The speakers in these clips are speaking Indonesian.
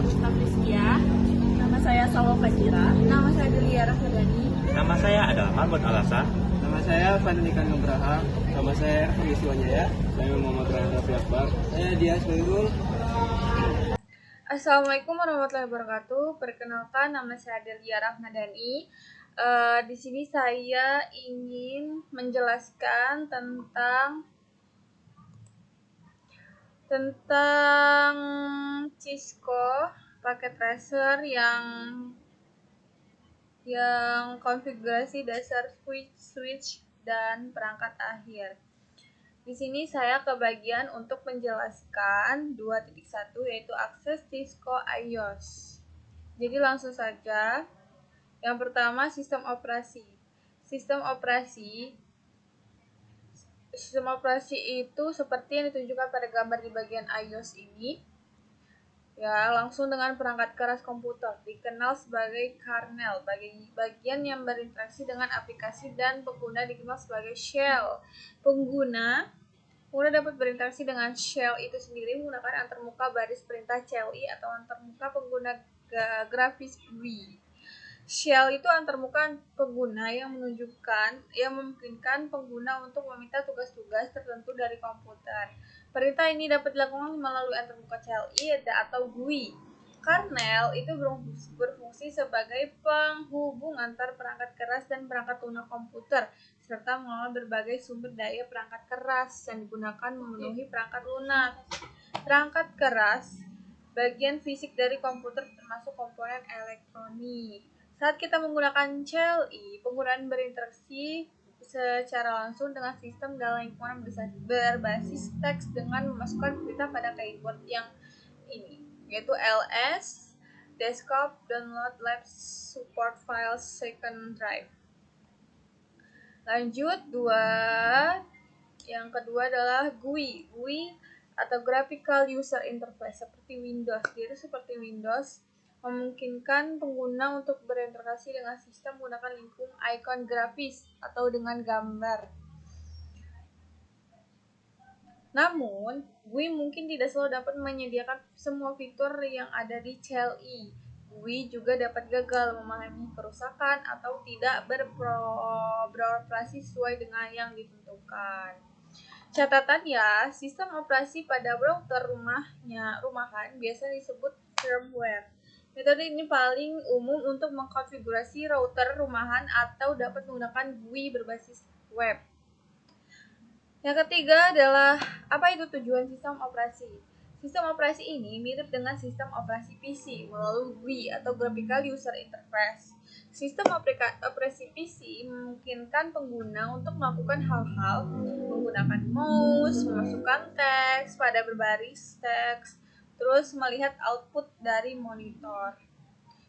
Agustina Priscia. Nama saya Salwa Fajira. Nama saya Delia Rahmadani. Nama saya adalah Mahmud Alasa. Nama saya Fadlikan Nugraha. Nama saya Fahmi Wajaya. Saya Muhammad Raffi Akbar. Saya Dias Menggul. Assalamualaikum warahmatullahi wabarakatuh. Perkenalkan, nama saya Delia Rahmadani. Di sini saya ingin menjelaskan tentang Cisco paket tracer yang konfigurasi dasar switch dan perangkat akhir. Di sini saya kebagian untuk menjelaskan 2.1 yaitu akses Cisco iOS. Jadi langsung saja. Yang pertama, sistem operasi. Sistem operasi itu seperti yang ditunjukkan pada gambar di bagian iOS ini. Ya, langsung dengan perangkat keras komputer, dikenal sebagai kernel, bagian yang berinteraksi dengan aplikasi dan pengguna dikenal sebagai shell. Pengguna dapat berinteraksi dengan shell itu sendiri menggunakan antarmuka baris perintah CLI atau antarmuka pengguna grafis GUI. Shell itu antarmuka pengguna yang memungkinkan pengguna untuk meminta tugas-tugas tertentu dari komputer. Perintah ini dapat dilakukan melalui antarmuka CLI atau GUI. Kernel itu berfungsi sebagai penghubung antar perangkat keras dan perangkat lunak komputer, serta mengelola berbagai sumber daya perangkat keras yang digunakan memenuhi perangkat lunak. Perangkat keras, bagian fisik dari komputer termasuk komponen elektronik. Saat kita menggunakan CLI, penggunaan berinteraksi secara langsung dengan sistem dalam lingkungan berbasis teks dengan memasukkan perintah pada keyboard yang ini, yaitu ls, desktop, download, lab, support files, second drive. Lanjut, yang kedua adalah GUI. GUI atau Graphical User Interface seperti Windows. Jadi seperti Windows memungkinkan pengguna untuk berinteraksi dengan sistem menggunakan lingkup icon grafis atau dengan gambar. Namun, GUI mungkin tidak selalu dapat menyediakan semua fitur yang ada di CLI. GUI juga dapat gagal memahami kerusakan atau tidak beroperasi sesuai dengan yang ditentukan. Catatan ya, sistem operasi pada router rumahan biasa disebut firmware. Metode ini paling umum untuk mengkonfigurasi router rumahan atau dapat menggunakan GUI berbasis web. Yang ketiga adalah, apa itu tujuan sistem operasi? Sistem operasi ini mirip dengan sistem operasi PC melalui GUI atau Graphical User Interface. Sistem operasi PC memungkinkan pengguna untuk melakukan hal-hal menggunakan mouse, memasukkan teks pada berbaris teks, terus melihat output dari monitor.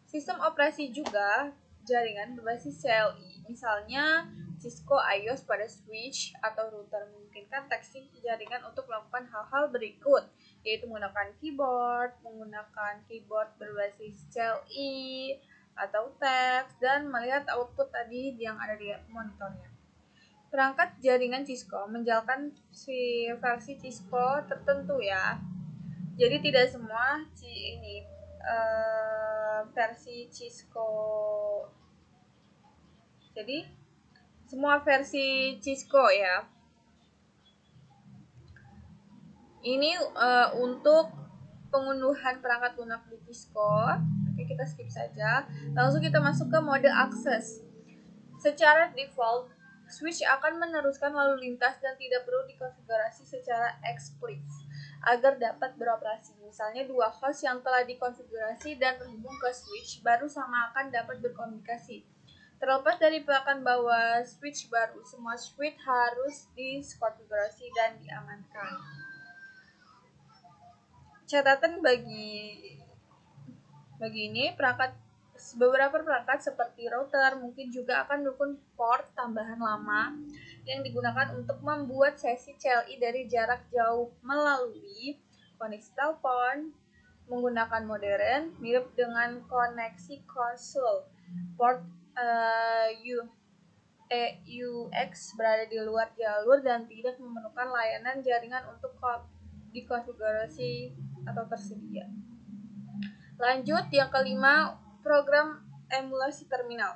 Sistem operasi juga jaringan berbasis CLI, misalnya Cisco iOS pada switch atau router memungkinkan texting jaringan untuk melakukan hal-hal berikut, yaitu menggunakan keyboard berbasis CLI atau teks, dan melihat output tadi yang ada di monitornya. Perangkat jaringan Cisco menjalankan versi Cisco tertentu ya. Jadi tidak semua versi Cisco. Jadi semua versi Cisco ya. Ini untuk pengunduhan perangkat lunak di Cisco. Oke, kita skip saja. Langsung kita masuk ke mode akses. Secara default, switch akan meneruskan lalu lintas dan tidak perlu dikonfigurasi secara eksplisit agar dapat beroperasi. Misalnya dua host yang telah dikonfigurasi dan terhubung ke switch baru sama akan dapat berkomunikasi. Terlepas dari pakan bawah switch baru, semua switch harus dikonfigurasi dan diamankan. Catatan bagi ini, beberapa perangkat seperti router mungkin juga akan mendukung port tambahan lama yang digunakan untuk membuat sesi CLI dari jarak jauh melalui koneksi telepon menggunakan modern, mirip dengan koneksi konsul. Port UX berada di luar jalur dan tidak memerlukan layanan jaringan untuk dikonfigurasi atau tersedia. Lanjut, yang kelima, program emulasi terminal.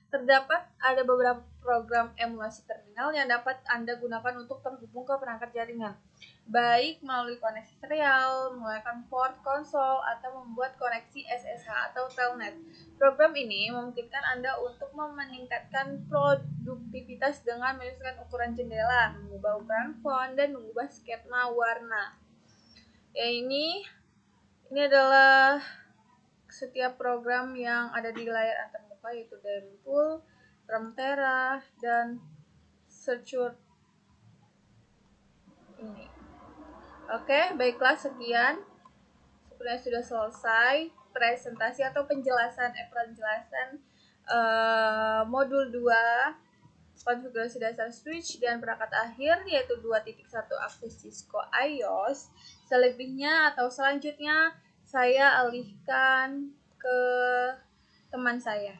Terdapat ada beberapa program emulasi terminal yang dapat Anda gunakan untuk terhubung ke perangkat jaringan, baik melalui koneksi serial, menggunakan port konsol, atau membuat koneksi SSH atau telnet. Program ini memungkinkan Anda untuk meningkatkan produktivitas dengan menyesuaikan ukuran jendela, mengubah ukuran font, dan mengubah skema warna. Ya, ini adalah setiap program yang ada di layar antarmuka, yaitu Dempool, Premtera, dan Searchword ini. Oke, baiklah, sekian. Sebenarnya sudah selesai presentasi atau penjelasan modul 2 konfigurasi dasar switch dan perangkat akhir, yaitu 2.1 akses Cisco iOS. Selebihnya atau selanjutnya saya alihkan ke teman saya.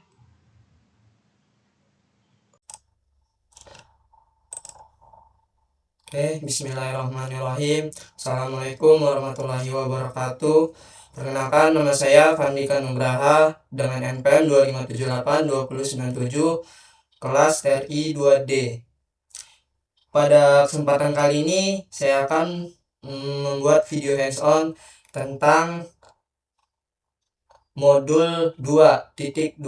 Oke, bismillahirrahmanirrahim. Assalamualaikum warahmatullahi wabarakatuh. Perkenalkan, nama saya Fandika Nugraha dengan NPM 2578-2097, kelas TRI 2D. Pada kesempatan kali ini, saya akan membuat video hands-on tentang modul 2.2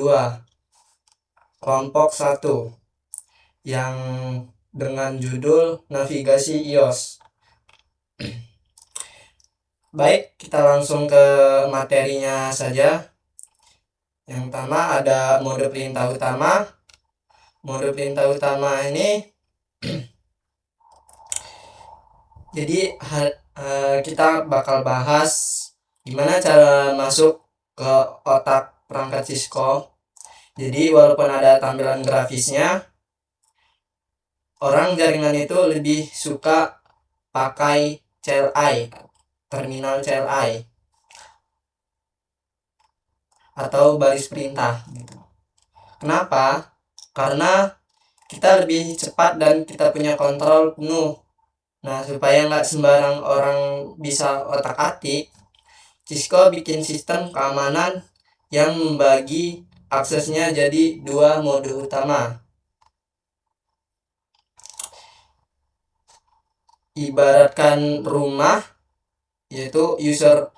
kelompok 1 yang dengan judul navigasi iOS. Baik, kita langsung ke materinya saja. Yang pertama ada mode perintah utama. Mode perintah utama ini jadi kita bakal bahas gimana cara masuk ke otak perangkat Cisco. Jadi walaupun ada tampilan grafisnya, orang jaringan itu lebih suka pakai CLI, terminal CLI, atau baris perintah. Kenapa? Karena kita lebih cepat dan kita punya kontrol penuh. Nah, supaya nggak sembarang orang bisa otak-atik, Cisco bikin sistem keamanan yang membagi aksesnya jadi 2 mode utama. Ibaratkan rumah, yaitu user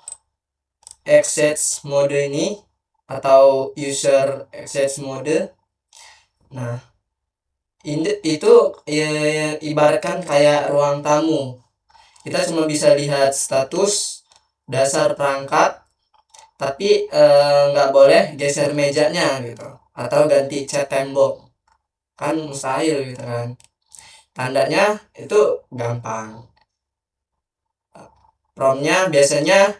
access mode ini atau user access mode. Nah, itu ibaratkan kayak ruang tamu. Kita cuma bisa lihat status dasar perangkat, tapi nggak boleh geser mejanya gitu, atau ganti cat tembok, kan mustahil gitu kan. Tandanya itu gampang. Promnya biasanya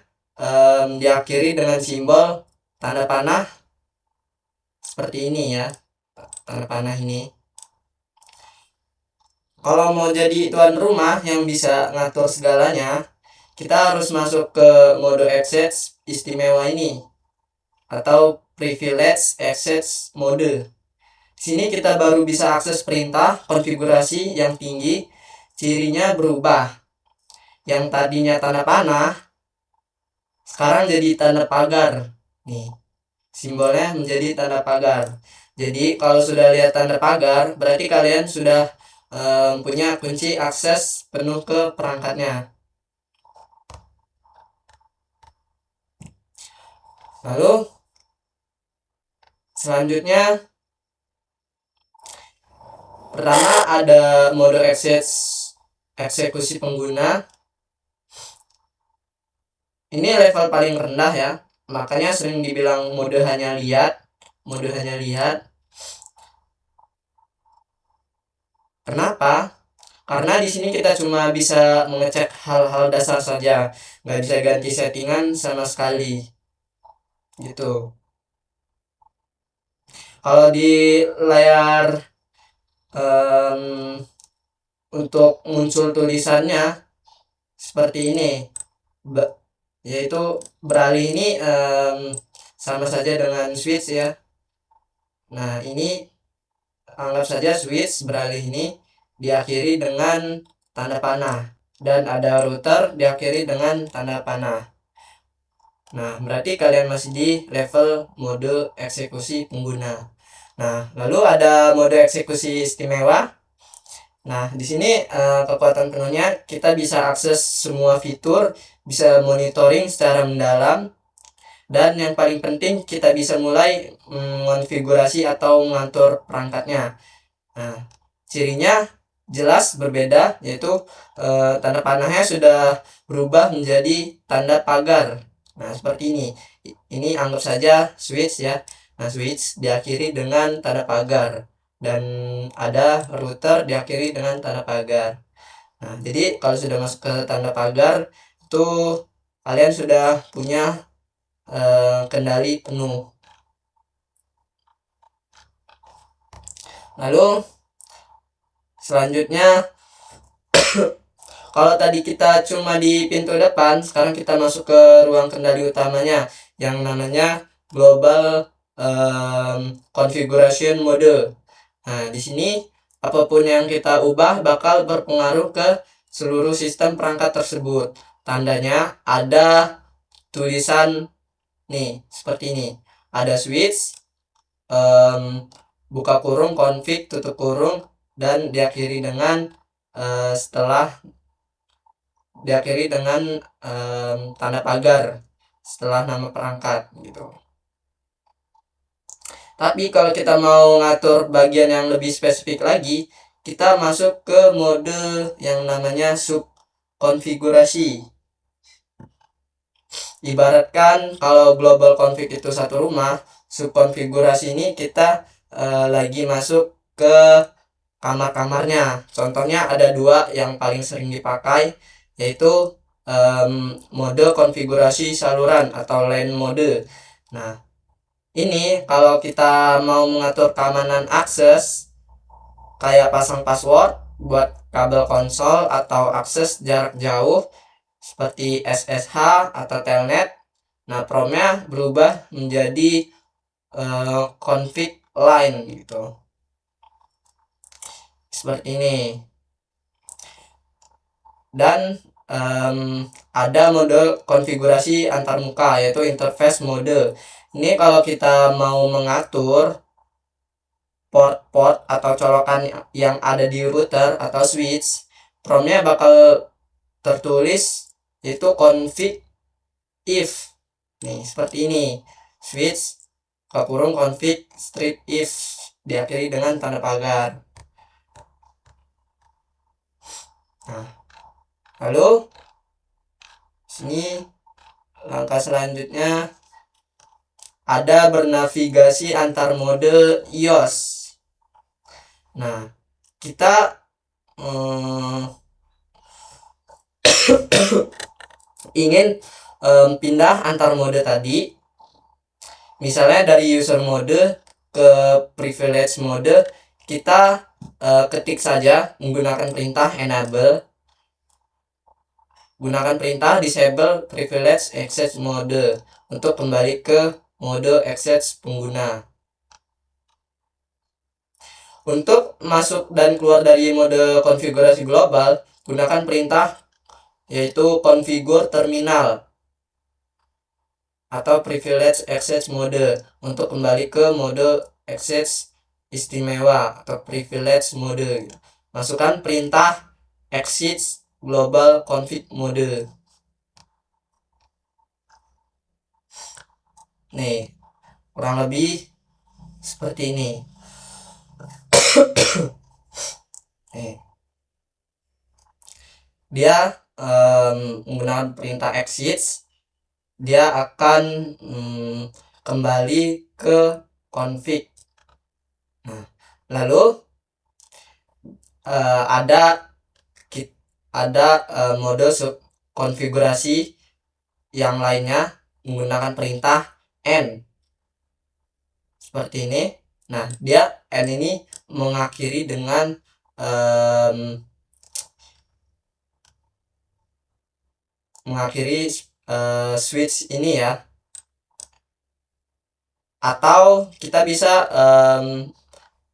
diakhiri dengan simbol tanda panah seperti ini ya, tanda panah ini. Kalau mau jadi tuan rumah yang bisa ngatur segalanya, kita harus masuk ke mode access istimewa ini atau privilege access mode. Di sini kita baru bisa akses perintah konfigurasi yang tinggi, cirinya berubah. Yang tadinya tanda panah sekarang jadi tanda pagar. Nih, simbolnya menjadi tanda pagar. Jadi kalau sudah lihat tanda pagar, berarti kalian sudah punya kunci akses penuh ke perangkatnya. Lalu selanjutnya, pertama ada mode eksekusi pengguna. Ini level paling rendah ya, makanya sering dibilang mode hanya lihat. Kenapa? Karena di sini kita cuma bisa mengecek hal-hal dasar saja, nggak bisa ganti settingan sama sekali. Gitu. Kalau di layar untuk muncul tulisannya seperti ini, yaitu beralih ini sama saja dengan switch ya. Nah, ini anggap saja switch beralih ini diakhiri dengan tanda panah, dan ada router diakhiri dengan tanda panah. Nah, berarti kalian masih di level mode eksekusi pengguna. Nah, lalu ada mode eksekusi istimewa. Nah, di sini kekuatan penuhnya kita bisa akses semua fitur, bisa monitoring secara mendalam, dan yang paling penting kita bisa mulai mengonfigurasi atau mengatur perangkatnya. Nah, cirinya jelas berbeda, yaitu tanda panahnya sudah berubah menjadi tanda pagar. Nah, seperti ini. Ini anggap saja switch ya. Nah, switch diakhiri dengan tanda pagar dan ada router diakhiri dengan tanda pagar. Nah, jadi kalau sudah masuk ke tanda pagar itu kalian sudah punya kendali penuh. Lalu selanjutnya kalau tadi kita cuma di pintu depan, sekarang kita masuk ke ruang kendali utamanya yang namanya global configuration mode. Nah, di sini apapun yang kita ubah bakal berpengaruh ke seluruh sistem perangkat tersebut. Tandanya ada tulisan nih seperti ini. Ada switch, buka kurung, config, tutup kurung, dan diakhiri dengan tanda pagar setelah nama perangkat gitu. Tapi kalau kita mau ngatur bagian yang lebih spesifik lagi, kita masuk ke mode yang namanya sub konfigurasi. Ibaratkan kalau global config itu satu rumah, sub konfigurasi ini kita lagi masuk ke kamar-kamarnya. Contohnya ada dua yang paling sering dipakai, yaitu mode konfigurasi saluran atau LAN mode. Nah, ini kalau kita mau mengatur keamanan akses kayak pasang password buat kabel konsol atau akses jarak jauh seperti SSH atau telnet. Nah, promnya berubah menjadi config line gitu. Seperti ini. Dan ada mode konfigurasi antarmuka yaitu interface mode. Ini kalau kita mau mengatur port-port atau colokan yang ada di router atau switch, promnya bakal tertulis yaitu config if. Nih, seperti ini. Switch kurung config strip if diakhiri dengan tanda pagar. Nah, lalu sini langkah selanjutnya ada bernavigasi antar mode iOS. Nah, kita ingin pindah antar mode tadi, misalnya dari user mode ke privilege mode, kita ketik saja menggunakan perintah enable. Gunakan perintah disable privilege access mode untuk kembali ke mode access pengguna. Untuk masuk dan keluar dari mode konfigurasi global, gunakan perintah yaitu configure terminal atau privilege access mode untuk kembali ke mode access istimewa atau privilege mode. Masukkan perintah exit global config mode. Nih, kurang lebih seperti ini. Nih. Dia menggunakan perintah exit, dia akan kembali ke config. Nah, lalu ada mode konfigurasi yang lainnya menggunakan perintah n seperti ini. Nah, dia n ini mengakhiri dengan switch ini ya, atau kita bisa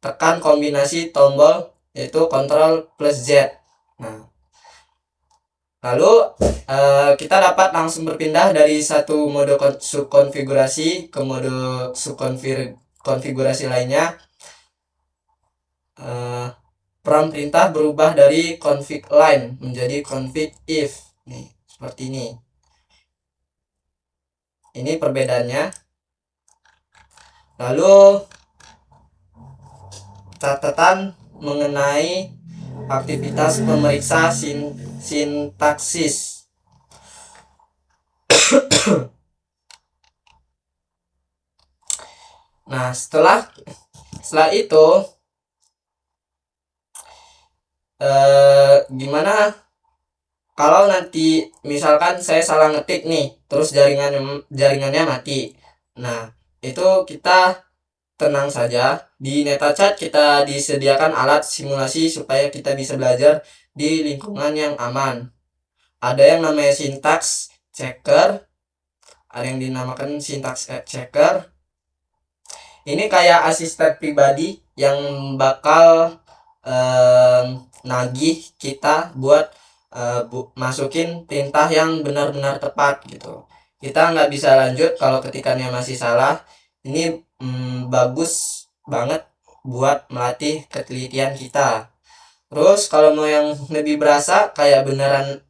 tekan kombinasi tombol yaitu Ctrl plus Z. Nah, Lalu kita dapat langsung berpindah dari satu mode subkonfigurasi ke mode subkonfigurasi lainnya. Peran perintah berubah dari config line menjadi config if. Nih, seperti ini. Ini perbedaannya. Lalu catatan mengenai aktivitas pemeriksa sintaksis. Nah, setelah itu gimana kalau nanti misalkan saya salah ngetik nih, terus jaringannya mati. Nah, itu kita tenang saja. Di NetaChat kita disediakan alat simulasi supaya kita bisa belajar di lingkungan yang aman. Ada yang namanya syntax checker, ada yang dinamakan syntax checker. Ini kayak asisten pribadi yang bakal nagih kita buat masukin perintah yang benar-benar tepat gitu. Kita nggak bisa lanjut kalau ketikannya masih salah. Ini bagus banget buat melatih ketelitian kita. Terus kalau mau yang lebih berasa kayak beneran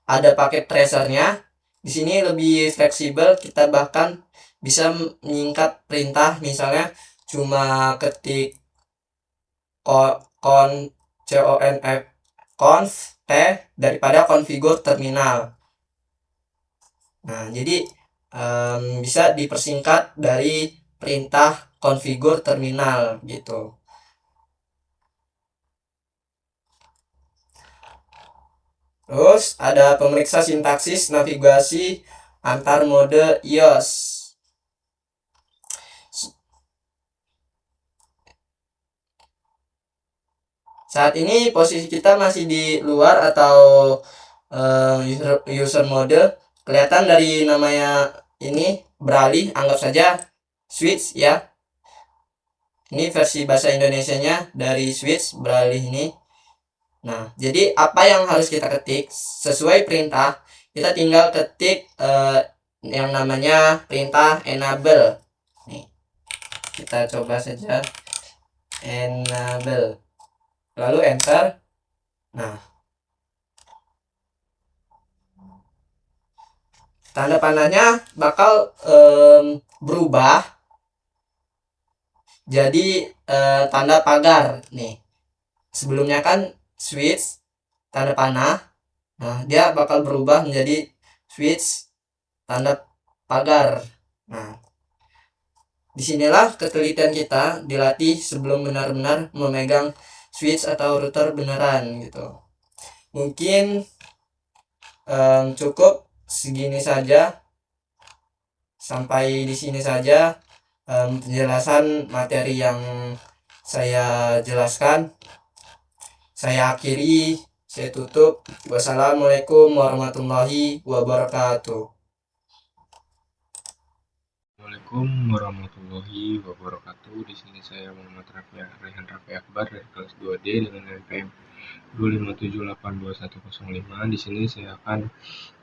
ada paket tracernya, di sini lebih fleksibel. Kita bahkan bisa menyingkat perintah, misalnya cuma ketik conf t daripada configure terminal. Nah, jadi bisa dipersingkat dari perintah configure terminal gitu. Terus ada pemeriksa sintaksis navigasi antar mode iOS. Saat ini posisi kita masih di luar atau user mode. Kelihatan dari namanya ini beralih, anggap saja switch ya. Ini versi bahasa Indonesianya dari switch beralih ini. Nah, jadi apa yang harus kita ketik sesuai perintah, kita tinggal ketik yang namanya perintah enable. Nih, kita coba saja enable, lalu enter. Nah, tanda panahnya bakal berubah jadi tanda pagar nih. Sebelumnya kan switch tanda panah, nah dia bakal berubah menjadi switch tanda pagar. Nah, disinilah ketelitian kita dilatih sebelum benar-benar memegang switch atau router beneran gitu. Mungkin cukup segini saja, sampai di sini saja penjelasan materi yang saya jelaskan. Saya akhiri, saya tutup. Wassalamualaikum warahmatullahi wabarakatuh. Assalamualaikum warahmatullahi wabarakatuh. Di sini saya Muhammad Rehan Raffi Akbar dari kelas 2D dengan NPM 257821105. Di sini saya akan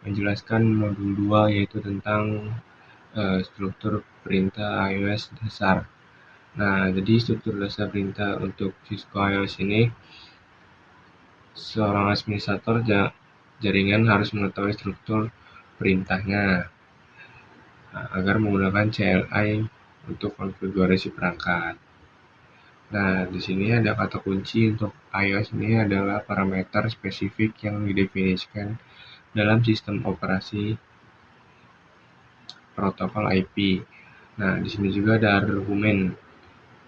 menjelaskan modul 2 yaitu tentang struktur perintah iOS dasar. Nah, jadi struktur dasar perintah untuk Cisco iOS ini, seorang administrator jaringan harus mengetahui struktur perintahnya agar menggunakan CLI untuk konfigurasi perangkat. Nah, di sini ada kata kunci untuk iOS ini adalah parameter spesifik yang didefinisikan dalam sistem operasi protokol IP. Nah, di sini juga ada argumen.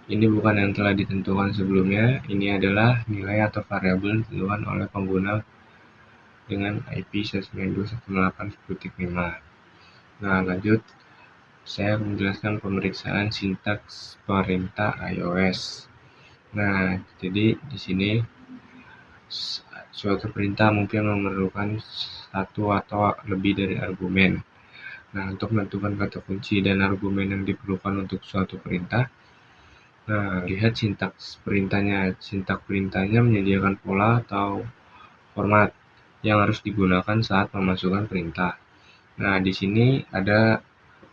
Ini bukan yang telah ditentukan sebelumnya, ini adalah nilai atau variabel ditentukan oleh pengguna dengan IP 192.168.10.5. Nah, lanjut, saya menjelaskan pemeriksaan sintaks perintah iOS. Nah, jadi di sini suatu perintah mungkin memerlukan satu atau lebih dari argumen. Nah, untuk menentukan kata kunci dan argumen yang diperlukan untuk suatu perintah, nah, lihat sintaks perintahnya. Sintaks perintahnya menyediakan pola atau format. yang harus digunakan saat memasukkan perintah. Nah, di sini ada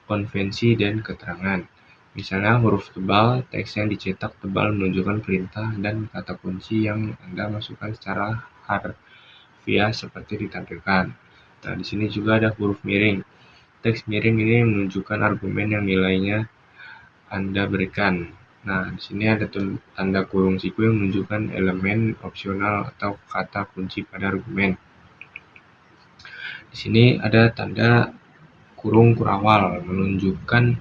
konvensi dan keterangan. Misalnya huruf tebal, teks yang dicetak tebal menunjukkan perintah, dan kata kunci yang Anda masukkan secara harfiah seperti ditampilkan. Nah, di sini juga ada huruf miring. Teks miring ini menunjukkan argumen yang nilainya Anda berikan. Nah, di sini ada tanda kurung siku yang menunjukkan elemen opsional atau kata kunci pada argumen. Di sini ada tanda kurung kurawal menunjukkan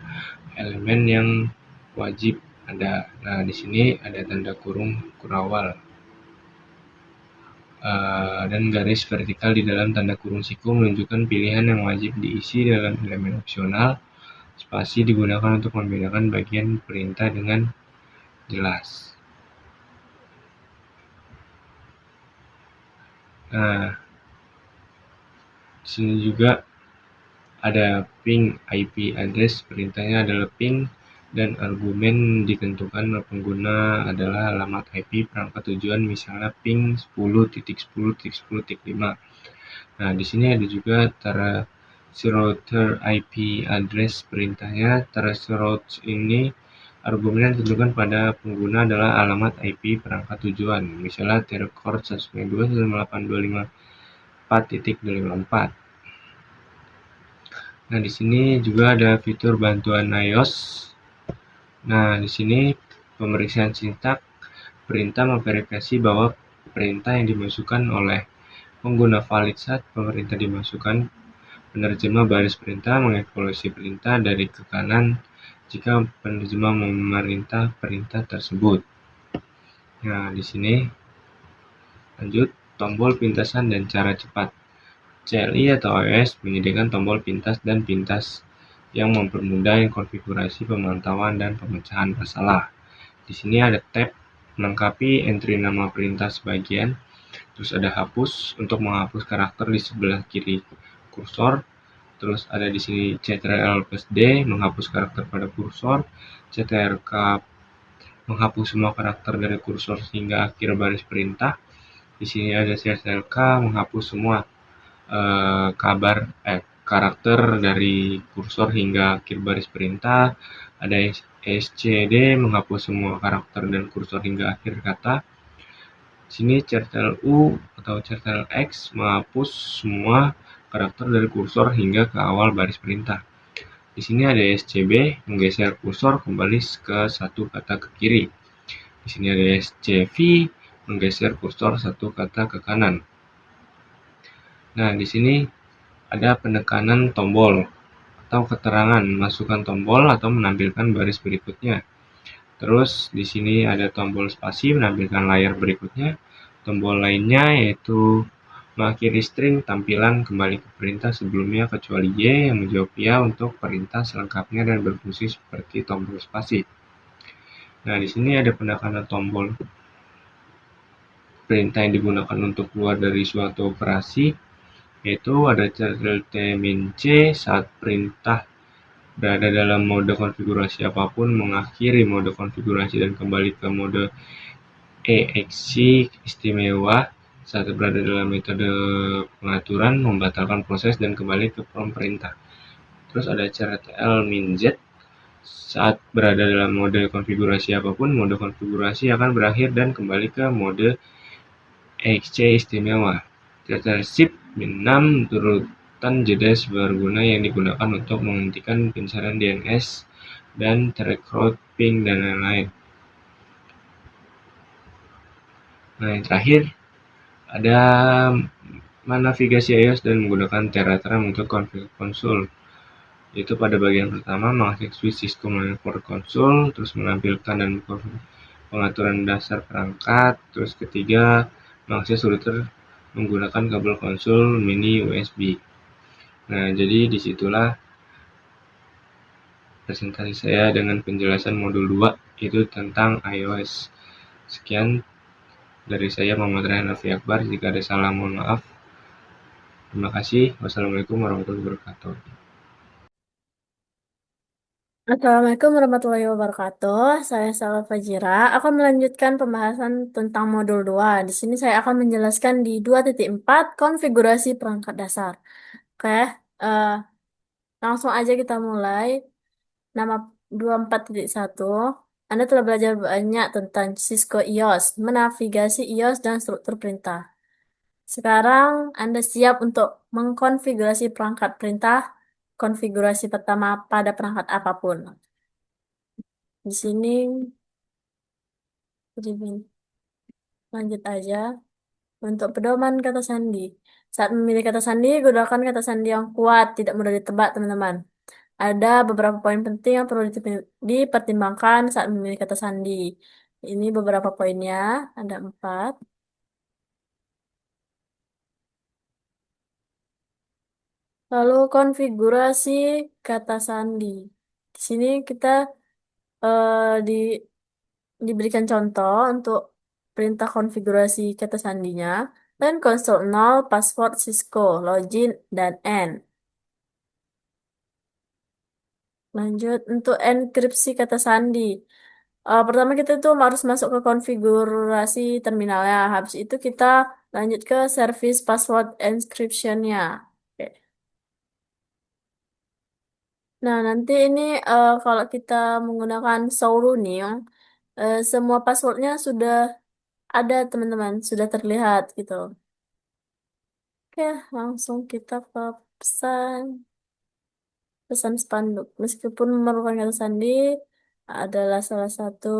elemen yang wajib ada. Nah, di sini ada tanda kurung kurawal dan garis vertikal di dalam tanda kurung siku menunjukkan pilihan yang wajib diisi dalam elemen opsional. Spasi digunakan untuk membedakan bagian perintah dengan jelas. Nah, di sini juga ada ping IP address, perintahnya adalah ping, dan argumen ditentukan pengguna adalah alamat IP perangkat tujuan, misalnya ping 10.10.10.5. Nah, di sini ada juga router IP address, perintahnya route ini argumen yang ditentukan pada pengguna adalah alamat IP perangkat tujuan, misalnya tercore 192.168.254. Nah, di sini juga ada fitur bantuan iOS. Nah, di sini pemeriksaan sintak perintah memverifikasi bahwa perintah yang dimasukkan oleh pengguna valid saat perintah dimasukkan. Penerjemah baris perintah mengevaluasi perintah dari ke kanan jika penerjemah memerintah perintah tersebut. Nah, di sini lanjut tombol pintasan dan cara cepat. CLI atau iOS menyediakan tombol pintas dan pintas yang mempermudah konfigurasi pemantauan dan pemecahan masalah. Di sini ada tab melengkapi entry nama perintah sebagian, terus ada hapus untuk menghapus karakter di sebelah kiri kursor, terus ada di sini Ctrl+D menghapus karakter pada kursor, Ctrl+K menghapus semua karakter dari kursor hingga akhir baris perintah. Di sini ada Ctrl+K menghapus semua karakter dari kursor hingga akhir baris perintah. Ada SCD menghapus semua karakter dan kursor hingga akhir kata. Sini Ctrl+U atau Ctrl+X menghapus semua karakter dari kursor hingga ke awal baris perintah. Di sini ada SCB menggeser kursor kembali ke satu kata ke kiri. Di sini ada SCV menggeser kursor satu kata ke kanan. Nah, di sini ada penekanan tombol atau keterangan masukkan tombol atau menampilkan baris berikutnya. Terus di sini ada tombol spasi menampilkan layar berikutnya. Tombol lainnya yaitu mengakhiri string tampilan kembali ke perintah sebelumnya kecuali Y yang menjawab ya untuk perintah selengkapnya dan berfungsi seperti tombol spasi. Nah, di sini ada penekanan tombol perintah yang digunakan untuk keluar dari suatu operasi, yaitu ada Ctrl+T-C saat perintah berada dalam mode konfigurasi apapun, mengakhiri mode konfigurasi dan kembali ke mode EXE istimewa saat berada dalam metode pengaturan, membatalkan proses dan kembali ke prompt perintah. Terus ada Ctrl-Z saat berada dalam mode konfigurasi apapun, mode konfigurasi akan berakhir dan kembali ke mode EXE istimewa. Ctrl+Shift -6 turutan jeda seberguna yang digunakan untuk menghentikan pencarian DNS dan track route, ping, dan lain-lain. Nah, yang terakhir ada menavigasi iOS dan menggunakan TerraTram untuk konsul. Yaitu pada bagian pertama mengakses switch Cisco Monitor Console, terus menampilkan dan pengaturan dasar perangkat. Terus ketiga mengakses router menggunakan kabel konsul mini USB. Nah, jadi disitulah presentasi saya dengan penjelasan modul 2 yaitu tentang iOS. Sekian dari saya, Muhammad Rayhan Raffi Akbar. Jika ada salah mohon maaf. Terima kasih. Wassalamualaikum warahmatullahi wabarakatuh. Assalamualaikum warahmatullahi wabarakatuh. Saya Salwa Fajira akan melanjutkan pembahasan tentang modul 2. Di sini saya akan menjelaskan di 2.4 konfigurasi perangkat dasar. Oke, eh, langsung aja kita mulai. Nama 24.1. Anda telah belajar banyak tentang Cisco IOS, menavigasi IOS dan struktur perintah. Sekarang Anda siap untuk mengkonfigurasi perangkat perintah, konfigurasi pertama pada perangkat apapun. Di sini lanjut aja. Untuk pedoman kata sandi. Saat memilih kata sandi, gunakan kata sandi yang kuat, tidak mudah ditebak, teman-teman. Ada beberapa poin penting yang perlu dipertimbangkan saat memilih kata sandi. Ini beberapa poinnya, ada 4. Lalu konfigurasi kata sandi. Di sini kita di diberikan contoh untuk perintah konfigurasi kata sandinya dan konsol 0, password Cisco, login, dan end. Lanjut untuk enkripsi kata sandi. Pertama kita tuh harus masuk ke konfigurasi terminalnya. Habis itu kita lanjut ke service password encryption-nya. Oke. Nah, nanti ini kalau kita menggunakan Sauruning, semua passwordnya sudah ada, teman-teman, sudah terlihat gitu. Oke, langsung kita ke pesan. Pesan spanduk. Meskipun memerlukan kata sandi, adalah salah satu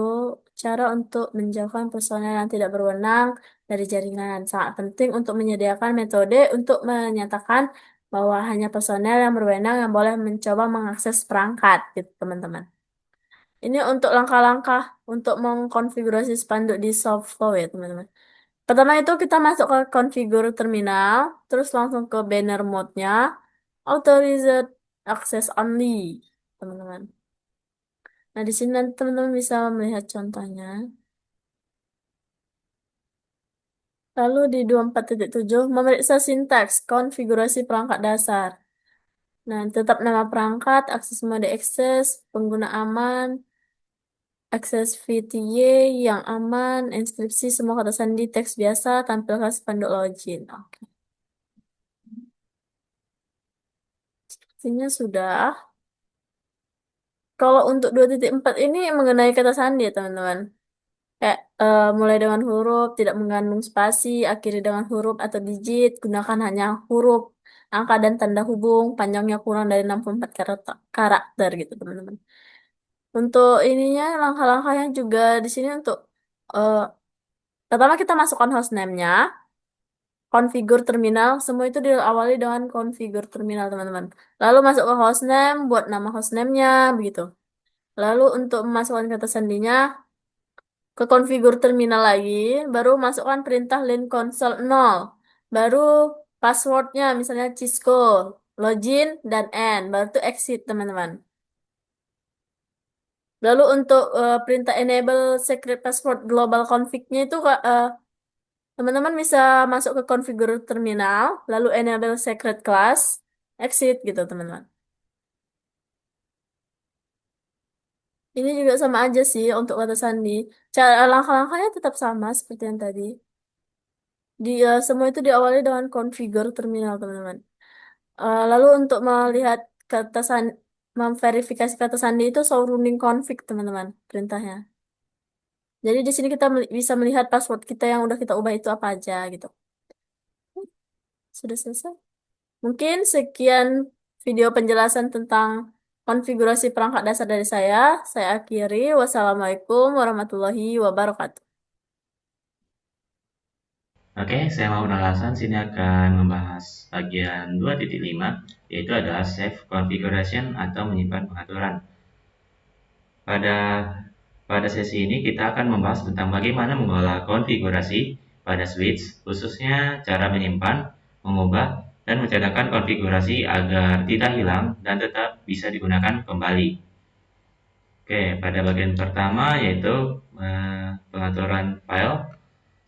cara untuk menjauhkan personel yang tidak berwenang dari jaringan. Sangat penting untuk menyediakan metode untuk menyatakan bahwa hanya personel yang berwenang yang boleh mencoba mengakses perangkat, gitu, teman-teman. Ini untuk langkah-langkah untuk mengkonfigurasi spanduk di Softflow ya, teman-teman. Pertama itu kita masuk ke configure terminal, terus langsung ke banner mode-nya, authorized access only, teman-teman. Nah, di sini nanti teman-teman bisa melihat contohnya. Lalu di 24.7 memeriksa sintaks konfigurasi perangkat dasar. Nah, tetap nama perangkat, akses mode akses, pengguna aman, akses VTY yang aman, inskripsi semua kata sandi teks biasa, tampilkan spanduk login. Oke. Sepertinya sudah. Kalau untuk 2.4 ini mengenai kata sandi ya, teman-teman. Kayak mulai dengan huruf, tidak mengandung spasi, akhiri dengan huruf atau digit, gunakan hanya huruf, angka dan tanda hubung, panjangnya kurang dari 64 karakter gitu, teman-teman. Untuk ininya langkah-langkahnya juga di sini untuk eh, pertama kita masukkan hostname-nya, configure terminal, semua itu diawali dengan configure terminal, teman-teman. Lalu masuk ke hostname, buat nama hostname-nya, begitu. Lalu untuk memasukkan kata sandinya, ke configure terminal lagi, baru masukkan perintah line console 0. Baru passwordnya misalnya Cisco, login, dan end. Baru itu exit, teman-teman. Lalu untuk perintah enable secret password global config-nya itu teman-teman bisa masuk ke configure terminal, lalu enable secret class, exit gitu, teman-teman. Ini juga sama aja sih untuk kata sandi. Cara langkah-langkahnya tetap sama seperti yang tadi. Semua itu diawali dengan configure terminal, teman-teman. Lalu untuk melihat kata sandi, memverifikasi kata sandi itu show running config, teman-teman, perintahnya. Jadi di sini kita bisa melihat password kita yang udah kita ubah itu apa aja gitu. Sudah selesai. Mungkin sekian video penjelasan tentang konfigurasi perangkat dasar dari saya. Saya akhiri. Wassalamualaikum warahmatullahi wabarakatuh. Oke, saya mau Alasan sini akan membahas bagian 2.5, yaitu adalah save configuration atau menyimpan pengaturan. Pada sesi ini kita akan membahas tentang bagaimana mengolah konfigurasi pada switch, khususnya cara menyimpan, mengubah, dan mencatatkan konfigurasi agar tidak hilang dan tetap bisa digunakan kembali. Oke, pada bagian pertama yaitu pengaturan file.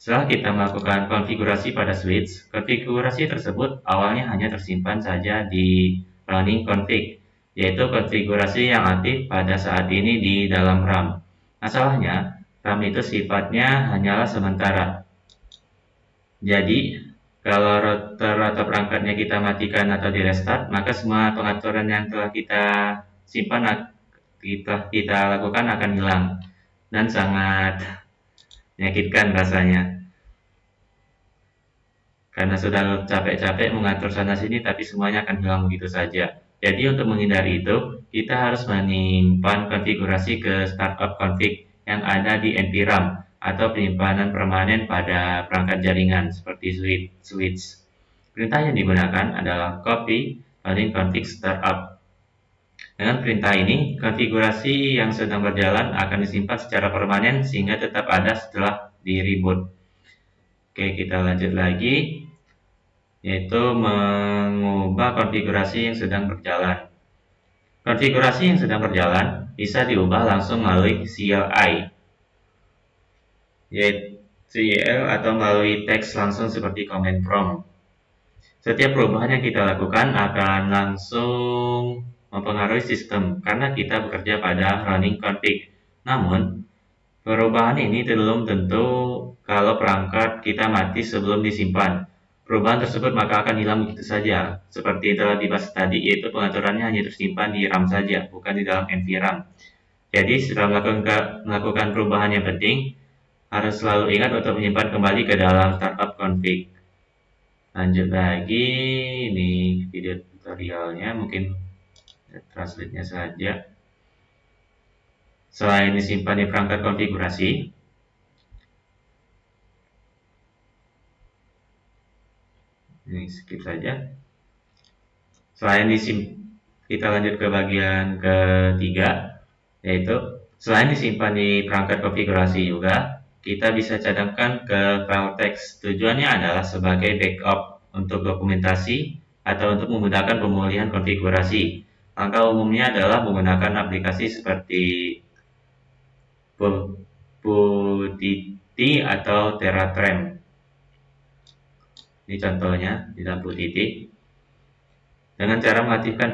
Setelah kita melakukan konfigurasi pada switch, konfigurasi tersebut awalnya hanya tersimpan saja di running config. yaitu konfigurasi yang aktif pada saat ini di dalam RAM. Masalahnya, RAM itu sifatnya hanyalah sementara. Jadi, kalau router atau perangkatnya kita matikan atau di restart, maka semua pengaturan yang telah kita simpan kita lakukan akan hilang dan sangat menyakitkan rasanya. Karena sudah capek-capek mengatur sana sini, tapi semuanya akan hilang begitu saja. Jadi untuk menghindari itu, kita harus menyimpan konfigurasi ke startup config yang ada di NVRAM atau penyimpanan permanen pada perangkat jaringan seperti switch. Perintah yang digunakan adalah copy running config startup. Dengan perintah ini, konfigurasi yang sedang berjalan akan disimpan secara permanen sehingga tetap ada setelah di reboot. Oke, kita lanjut lagi, yaitu mengubah konfigurasi yang sedang berjalan. Konfigurasi yang sedang berjalan bisa diubah langsung melalui CLI, yaitu CL atau melalui teks langsung seperti command prompt. Setiap perubahan yang kita lakukan akan langsung mempengaruhi sistem karena kita bekerja pada running config. Namun, perubahan ini belum tentu kalau perangkat kita mati sebelum disimpan. Perubahan tersebut maka akan hilang begitu saja. Seperti telah dibahas tadi, yaitu pengaturannya hanya tersimpan di RAM saja, bukan di dalam NVRAM. Jadi setelah melakukan perubahan yang penting, harus selalu ingat untuk menyimpan kembali ke dalam startup config. Lanjut lagi, ini video tutorialnya, mungkin translate-nya saja. Selain disimpan di perangkat konfigurasi, ini skip saja. Kita lanjut ke bagian ketiga, yaitu selain disimpan di perangkat konfigurasi juga, kita bisa cadangkan ke file text. Tujuannya adalah sebagai backup untuk dokumentasi atau untuk memudahkan pemulihan konfigurasi. Langkah umumnya adalah menggunakan aplikasi seperti Putiti atau TerraTrem. Ini contohnya di dalam Putiti. Dengan cara mengaktifkan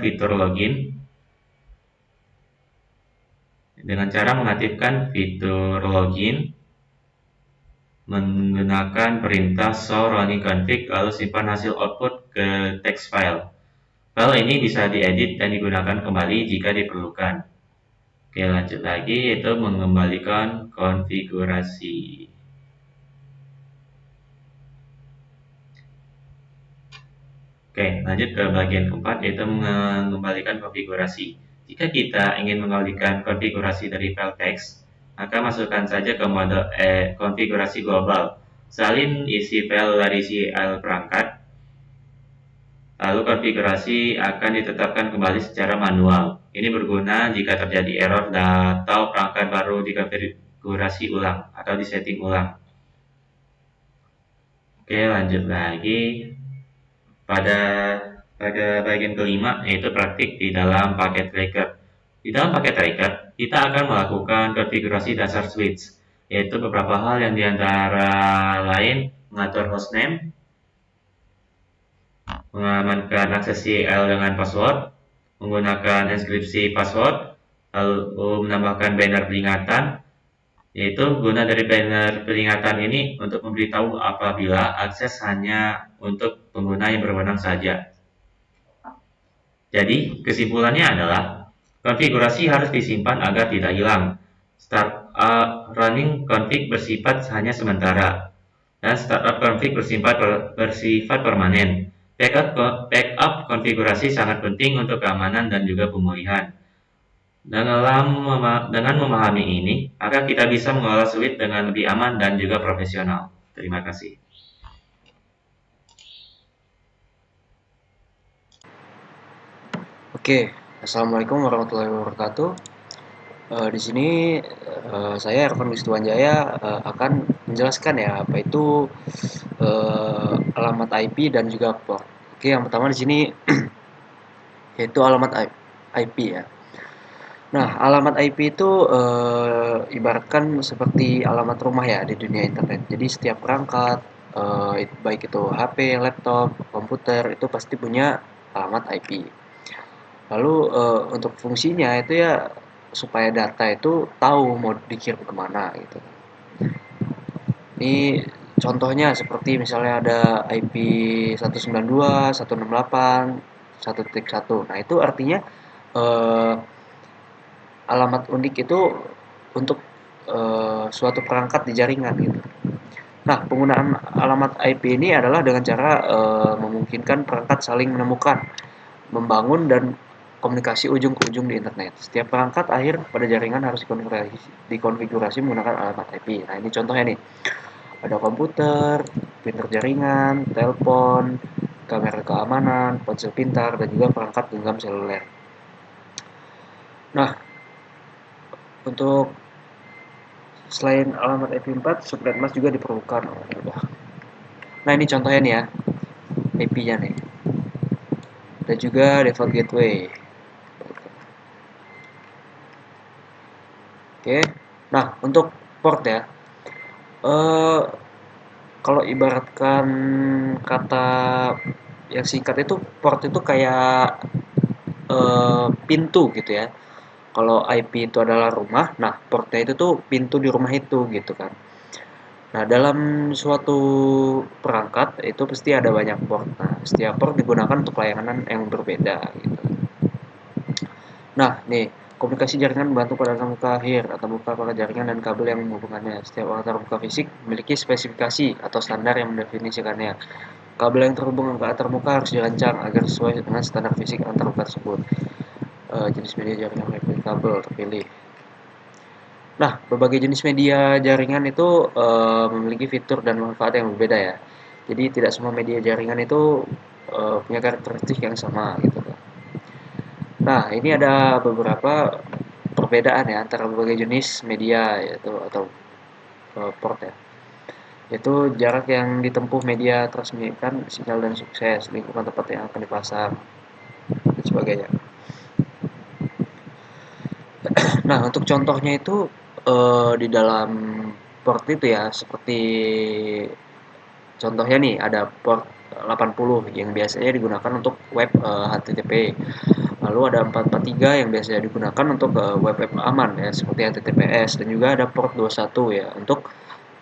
fitur login. Menggunakan perintah show running config lalu simpan hasil output ke text file. File ini bisa diedit dan digunakan kembali jika diperlukan. Oke, lanjut lagi, yaitu mengembalikan konfigurasi. Oke, lanjut ke bagian keempat, yaitu mengembalikan konfigurasi. Jika kita ingin mengembalikan konfigurasi dari file text, maka masukkan saja ke mode konfigurasi global. Salin isi file dari CL perangkat, lalu konfigurasi akan ditetapkan kembali secara manual. Ini berguna jika terjadi error atau perangkat baru dikonfigurasi ulang atau disetting ulang. Oke, lanjut lagi. Pada bagian kelima, yaitu praktik di dalam paket tracker. Di dalam paket tracker, kita akan melakukan konfigurasi dasar switch, yaitu beberapa hal yang diantara lain mengatur hostname, mengamankan akses CL dengan password, menggunakan enkripsi password, lalu menambahkan banner peringatan, yaitu guna dari banner peringatan ini untuk memberitahu apabila akses hanya untuk pengguna yang berwenang saja. Jadi, kesimpulannya adalah konfigurasi harus disimpan agar tidak hilang. Running config bersifat hanya sementara, dan startup config bersifat permanen. Backup konfigurasi sangat penting untuk keamanan dan juga pemulihan. Dengan memahami ini, maka kita bisa mengelola switch dengan lebih aman dan juga profesional. Terima kasih. Oke, Assalamualaikum warahmatullahi wabarakatuh. Di sini saya Ervan Wisnuwanjaya akan menjelaskan ya apa itu alamat IP dan juga port. Oke, yang pertama di sini yaitu alamat IP ya. Nah, alamat IP itu ibaratkan seperti alamat rumah ya di dunia internet. Jadi setiap perangkat, baik itu HP, laptop, komputer, itu pasti punya alamat IP. Lalu untuk fungsinya itu ya supaya data itu tahu mau dikirim kemana gitu. Ini contohnya seperti misalnya ada IP 192, 168, 1.1. Nah, itu artinya eh, alamat unik itu untuk suatu perangkat di jaringan gitu. Nah, penggunaan alamat IP ini adalah dengan cara memungkinkan perangkat saling menemukan, membangun dan komunikasi ujung ke ujung di internet. Setiap perangkat akhir pada jaringan harus dikonfigurasi menggunakan alamat IP. Nah, ini contohnya nih. Ada komputer, printer jaringan, telepon, kamera keamanan, ponsel pintar, dan juga perangkat genggam seluler. Nah, untuk selain alamat IP4, subnet mask juga diperlukan. Oh, ya udah. Nah, ini contohnya nih ya, IP-nya nih. Dan juga default gateway. Oke. Nah, untuk port ya. Eh kalau ibaratkan kata yang singkat itu port itu kayak pintu gitu ya. Kalau IP itu adalah rumah, nah portnya itu tuh pintu di rumah itu gitu kan. Nah, dalam suatu perangkat itu pasti ada banyak port. Nah, setiap port digunakan untuk layanan yang berbeda gitu. Nah, nih, komunikasi jaringan membantu pada antar muka akhir atau muka pada jaringan dan kabel yang menghubungkannya. Setiap antar muka fisik memiliki spesifikasi atau standar yang mendefinisikannya. Kabel yang terhubung ke antar muka harus dirancang agar sesuai dengan standar fisik antar muka tersebut. Jenis media jaringan kabel terpilih. Nah, berbagai jenis media jaringan itu memiliki fitur dan manfaat yang berbeda ya. Jadi tidak semua media jaringan itu punya karakteristik yang sama gitu kan. Nah, ini ada beberapa perbedaan ya antara berbagai jenis media yaitu atau port ya. Yaitu jarak yang ditempuh media transmisikan sinyal dan sukses, lingkungan tempat yang akan dipasang dan sebagainya. Nah, untuk contohnya itu di dalam port itu ya seperti contohnya nih ada port 80 yang biasanya digunakan untuk web HTTP. Lalu ada 443 yang biasanya digunakan untuk web aman ya seperti HTTPS dan juga ada port 21 ya untuk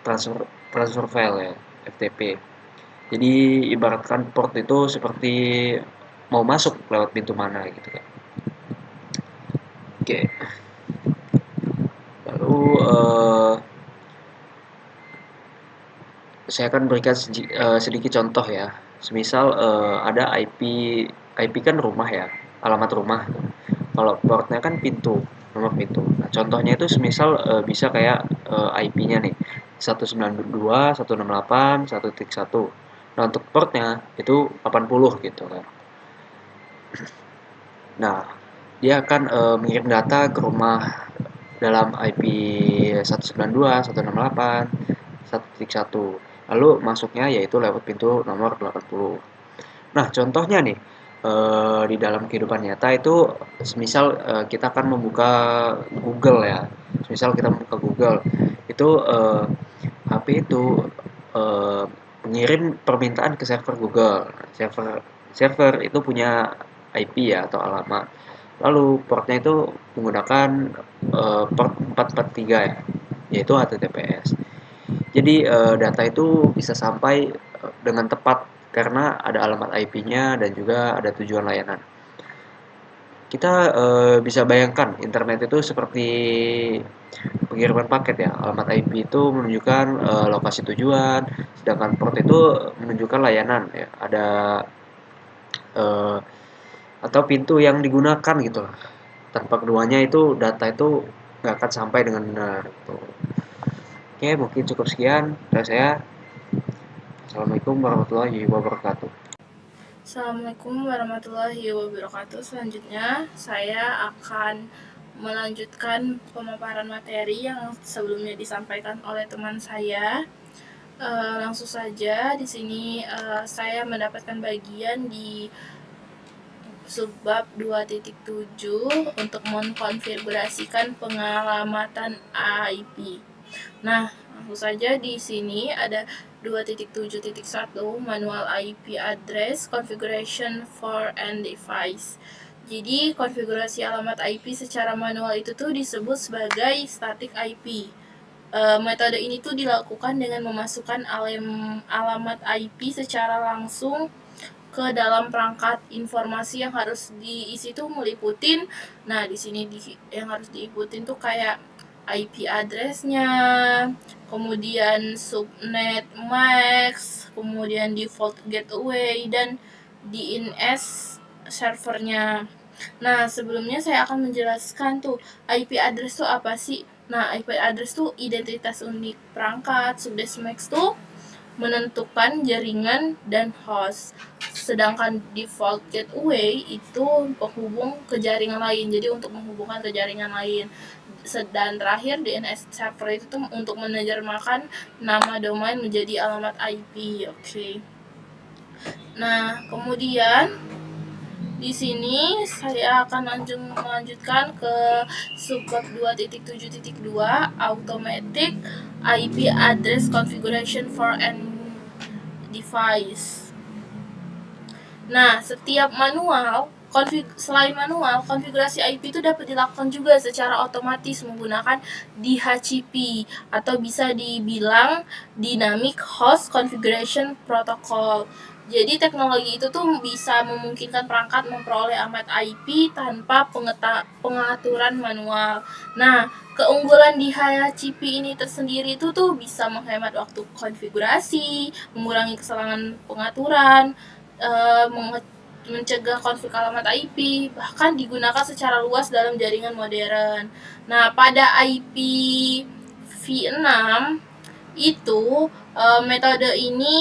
transfer transfer file ya FTP. Jadi ibaratkan port itu seperti mau masuk lewat pintu mana gitu kan. Oke. Lalu saya akan berikan sedikit contoh ya. Semisal ada IP kan rumah ya, alamat rumah. Kalau portnya kan pintu, nomor pintu. Nah, contohnya itu semisal bisa kayak IP-nya nih 192, 168, 1.1. Nah, untuk portnya itu 80 gitu kan. Nah, dia akan mengirim data ke rumah dalam IP 192, 168, 1.1. Lalu masuknya yaitu lewat pintu nomor 80. Nah, contohnya nih di dalam kehidupan nyata itu semisal kita akan membuka Google ya. Semisal kita membuka Google, itu HP itu eh, mengirim permintaan ke server Google. Server server itu punya IP ya atau alamat. Lalu portnya itu menggunakan port 443 ya, yaitu HTTPS. Jadi data itu bisa sampai dengan tepat karena ada alamat IP-nya dan juga ada tujuan layanan. Kita bisa bayangkan internet itu seperti pengiriman paket ya. Alamat IP itu menunjukkan lokasi tujuan, sedangkan port itu menunjukkan layanan ya. Ada eh, atau pintu yang digunakan gitu lah. Tanpa keduanya itu data itu nggak akan sampai dengan benar. Gitu. Oke, mungkin cukup sekian dari saya. Assalamualaikum warahmatullahi wabarakatuh. Assalamualaikum warahmatullahi wabarakatuh. Selanjutnya, saya akan melanjutkan pemaparan materi yang sebelumnya disampaikan oleh teman saya. Langsung saja di sini saya mendapatkan bagian di subbab 2.7 untuk mengkonfigurasikan pengalamatan IP. Nah, langsung saja di sini ada 2.7.1 manual IP address configuration for end device. Jadi konfigurasi alamat IP secara manual itu tuh disebut sebagai static IP. Metode ini tuh dilakukan dengan memasukkan alamat IP secara langsung ke dalam perangkat. Informasi yang harus diisi tuh meliputin, nah di sini yang harus diikutin tuh kayak IP address-nya, kemudian subnet max, kemudian default gateway, dan DNS servernya. Nah, sebelumnya saya akan menjelaskan tuh IP address tuh apa sih. Nah, IP address tuh identitas unik perangkat. Subnet max tuh menentukan jaringan dan host. Sedangkan default gateway itu penghubung ke jaringan lain. Jadi untuk menghubungkan ke jaringan lain. Dan terakhir DNS server itu tuh untuk menerjemahkan nama domain menjadi alamat IP. Oke. Nah, kemudian di sini saya akan melanjutkan ke subbab 2.7.2 automatic IP address configuration for an device. Nah, setiap selain manual, konfigurasi IP itu dapat dilakukan juga secara otomatis menggunakan DHCP atau bisa dibilang Dynamic Host Configuration Protocol. Jadi teknologi itu tuh bisa memungkinkan perangkat memperoleh alamat IP tanpa pengaturan manual. Nah, keunggulan DHCP ini tersendiri itu tuh bisa menghemat waktu konfigurasi, mengurangi kesalahan pengaturan, mencegah konflik alamat IP, bahkan digunakan secara luas dalam jaringan modern. Nah, pada IPv6 itu metode ini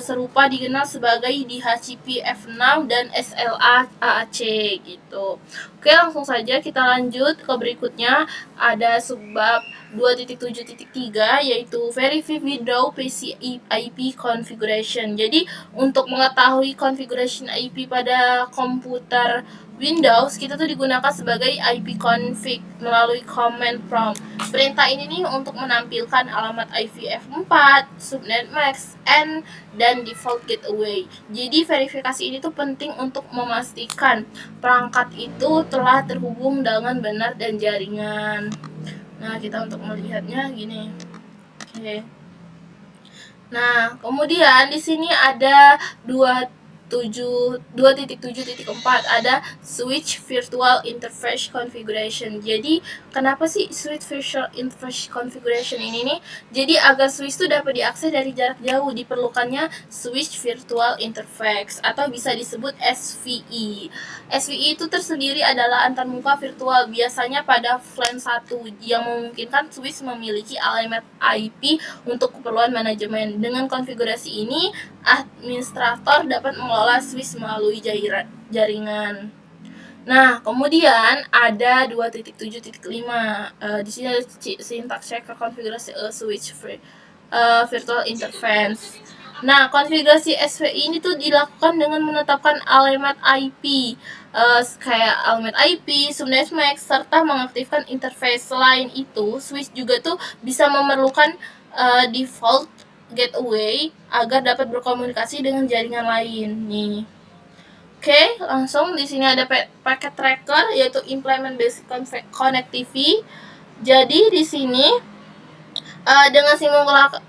serupa dikenal sebagai DHCP F6 dan SLA AAC gitu. Oke, langsung saja kita lanjut ke berikutnya. Ada subbab 2.7.3 yaitu Verify Without PC IP Configuration. Jadi untuk mengetahui configuration IP pada komputer Windows, kita tuh digunakan sebagai IP config melalui command prompt. Perintah ini nih untuk menampilkan alamat IPv4, subnet max, N, dan default gateway. Jadi verifikasi ini tuh penting untuk memastikan perangkat itu telah terhubung dengan benar dan jaringan. Nah, kita untuk melihatnya gini. Oke. Nah, kemudian di sini ada 2.7.4 ada switch virtual interface configuration. Jadi kenapa sih switch virtual interface configuration ini nih? Jadi agar switch itu dapat diakses dari jarak jauh diperlukannya switch virtual interface atau bisa disebut SVI. SVI itu tersendiri adalah antarmuka virtual biasanya pada VLAN 1 yang memungkinkan switch memiliki alamat IP untuk keperluan manajemen. Dengan konfigurasi ini, administrator dapat mengelola switch melalui jaringan. Nah, kemudian ada 2.7.5. Di sini ada syntax checker konfigurasi switch virtual interface. Nah, konfigurasi SVI ini tuh dilakukan dengan menetapkan alamat IP kayak alamat IP, subnet max, serta mengaktifkan interface. Selain itu, switch juga tuh bisa memerlukan default gateway agar dapat berkomunikasi dengan jaringan lain nih. Oke, langsung di sini ada packet tracker yaitu implement basic connectivity. Jadi di sini dengan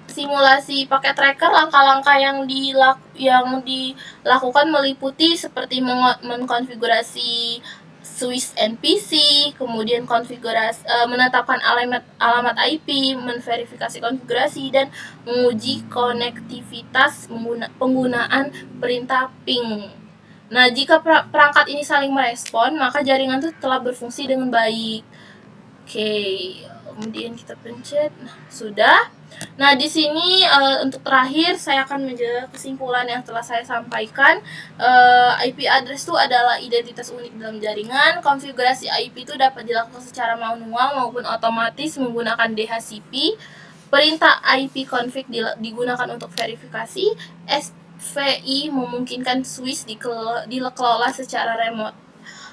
simulasi paket tracker, langkah-langkah yang dilakukan meliputi seperti mengkonfigurasi switch NPC, kemudian menetapkan alamat IP, menverifikasi konfigurasi, dan menguji konektivitas penggunaan perintah ping. Nah, jika perangkat ini saling merespon, maka jaringan itu telah berfungsi dengan baik. Oke, kemudian kita pencet. Nah, sudah. Nah, di sini untuk terakhir saya akan menjelaskan kesimpulan yang telah saya sampaikan. IP address itu adalah identitas unik dalam jaringan. Konfigurasi IP itu dapat dilakukan secara manual maupun otomatis menggunakan DHCP. Perintah IP config digunakan untuk verifikasi. SVI memungkinkan switch dikelola secara remote.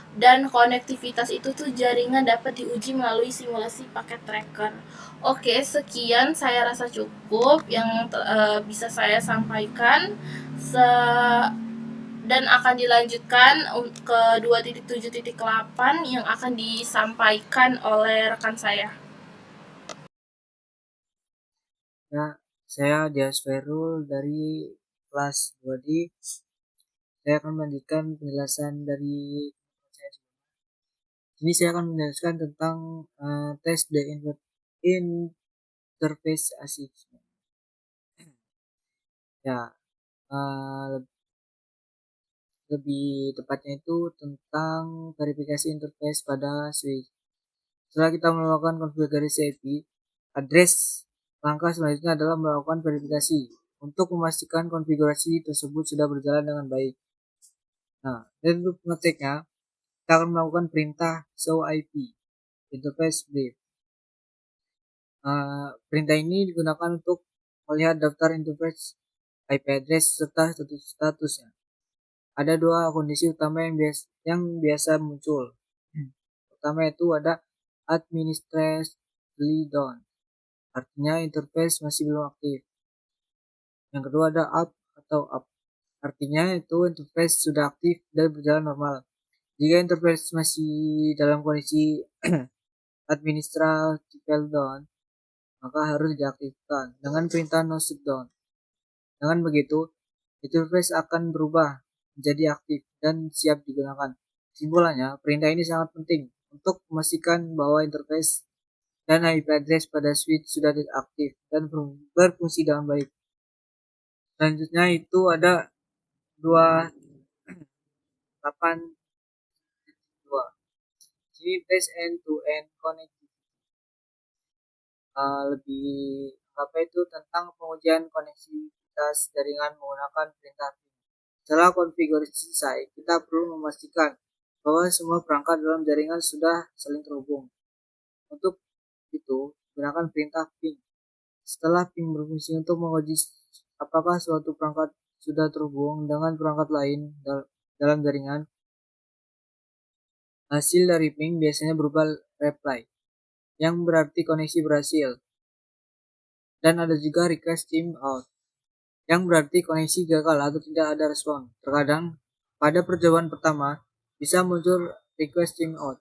Dan konektivitas itu tuh jaringan dapat diuji melalui simulasi paket tracker. Oke, sekian saya rasa cukup yang bisa saya sampaikan. dan akan dilanjutkan ke 2.7.8 yang akan disampaikan oleh rekan saya. Ya, saya Dias Ferul dari kelas 2D. Saya akan melanjutkan penjelasan dari saya. Ini saya akan menjelaskan tentang tes the interface assessment. Ya, lebih tepatnya itu tentang verifikasi interface pada switch. Setelah kita melakukan konfigurasi IP, address langkah selanjutnya adalah melakukan verifikasi untuk memastikan konfigurasi tersebut sudah berjalan dengan baik. Nah, dan untuk mengeceknya, kita akan melakukan perintah show IP interface brief. Perintah ini digunakan untuk melihat daftar interface IP address serta statusnya. Ada dua kondisi utama yang biasa muncul. Pertama itu ada administratively down, artinya interface masih belum aktif. Yang kedua ada up atau up, artinya itu interface sudah aktif dan berjalan normal. Jika interface masih dalam kondisi administratively down, maka harus diaktifkan dengan perintah no shutdown. Dengan begitu, interface akan berubah menjadi aktif dan siap digunakan. Kesimpulannya, perintah ini sangat penting untuk memastikan bahwa interface dan IP address pada switch sudah aktif dan berfungsi dengan baik. Selanjutnya itu ada 2.8.2. Ini tes end-to-end connectivity. Lebih apa itu tentang pengujian koneksivitas jaringan menggunakan perintah. Setelah konfigurasi selesai, kita perlu memastikan bahwa semua perangkat dalam jaringan sudah saling terhubung. Untuk itu, gunakan perintah ping. Setelah ping berfungsi untuk menguji apakah suatu perangkat sudah terhubung dengan perangkat lain dalam jaringan, hasil dari ping biasanya berupa reply, yang berarti koneksi berhasil. Dan ada juga request timeout, yang berarti koneksi gagal atau tidak ada respon. Terkadang, pada percobaan pertama, bisa muncul request timeout.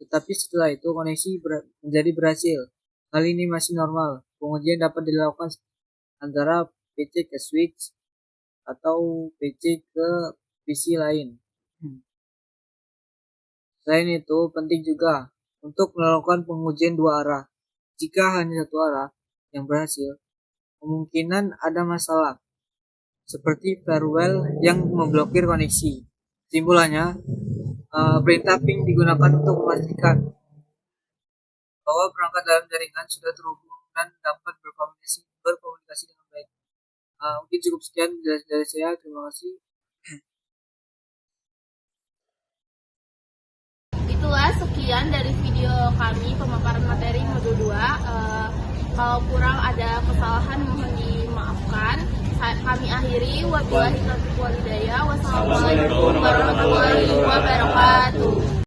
Tetapi setelah itu, koneksi menjadi berhasil. Hal ini masih normal. Pengujian dapat dilakukan antara PC ke switch atau PC ke PC lain. Selain itu, penting juga untuk melakukan pengujian dua arah. Jika hanya satu arah yang berhasil, kemungkinan ada masalah, seperti firewall yang memblokir koneksi. Kesimpulannya, perintah ping digunakan untuk memastikan bahwa perangkat dalam jaringan sudah terhubung dan dapat berkomunikasi dengan baik. Mungkin cukup sekian dari saya. Terima kasih. Itulah sekian dari video kami pemaparan materi modul 2. Kalau kurang ada kesalahan mohon dimaafkan. Kami akhiri. Wabillahi taufiq wal hidayah. Wassalamualaikum warahmatullahi wabarakatuh.